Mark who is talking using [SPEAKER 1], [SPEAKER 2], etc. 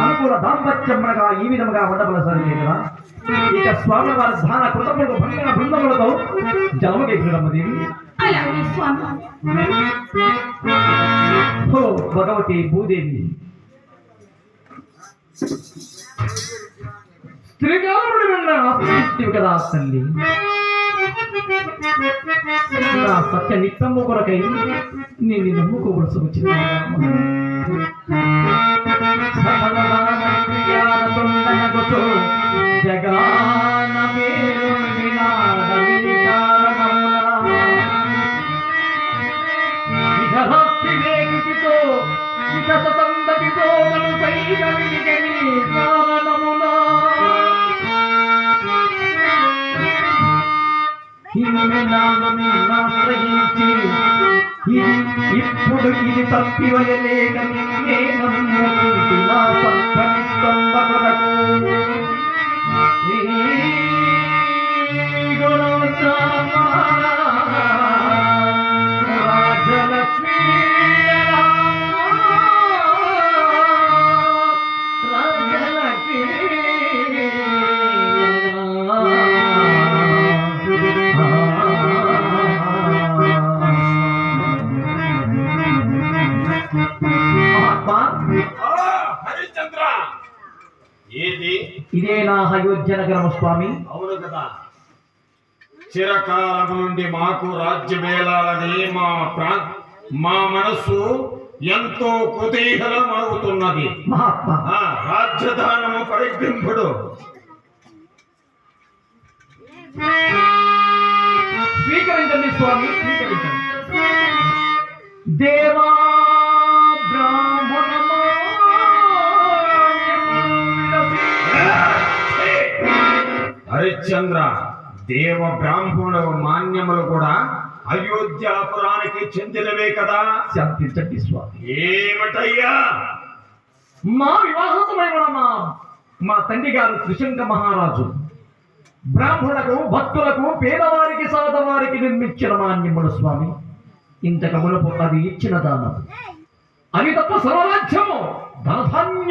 [SPEAKER 1] అనుకూల దాంపత్యమునగా ఈ విధముగా ఉండవలసరి కదా. ఇక స్వామి వారి ధాన కృతములు భంగన బృందములతో జలమగేకురమ్మదేవి. ఓ భగవతి భూదేవి, స్త్రీకారుడు ఆశ్రయించితివి కదా తల్లి. నా సత్య నిత్యము కొరకై నేను నమ్ముకోవలసి వచ్చింది. జగాన విహరాత్రితో వికస సందతితో నన్ను సైగలిగని కారణమునా ఆశ్రయించి ఇప్పుడు ఇది తప్పివలేదని నేను నా సంకనిస్తొందకొరకు రాజలక్ష్మీ ఇదే నా అయోధ్య నగరము స్వామి.
[SPEAKER 2] అవును కదా, చిరకాలం నుండి మాకు రాజ్యమేళాలని మా మనస్సు ఎంతో కుతూహలమవుతున్నది.
[SPEAKER 1] మహాత్మా,
[SPEAKER 2] రాజ్యదానము పరిగ్రహింపుడు.
[SPEAKER 1] స్వీకరించండి స్వామి, స్వీకరించండి. దేవా
[SPEAKER 2] హరిశ్చంద్ర, దేవ బ్రాహ్మణ మాన్యములు కూడా అయోధ్యాపురానికి చెందినవే కదా.
[SPEAKER 1] శాంతించండి స్వామి.
[SPEAKER 2] ఏమిటయ్యా?
[SPEAKER 1] మా వివాహ సమయంలో మా తండ్రి గారు త్రిశంక మహారాజు బ్రాహ్మణులకు, భక్తులకు, పేదవారికి, సాధవారికి నిర్మించిన మాన్యములు స్వామి. ఇంతకు మునుపు అది ఇచ్చిన దానం. అది తప్ప సర్వరాజ్యము ధనధాన్యము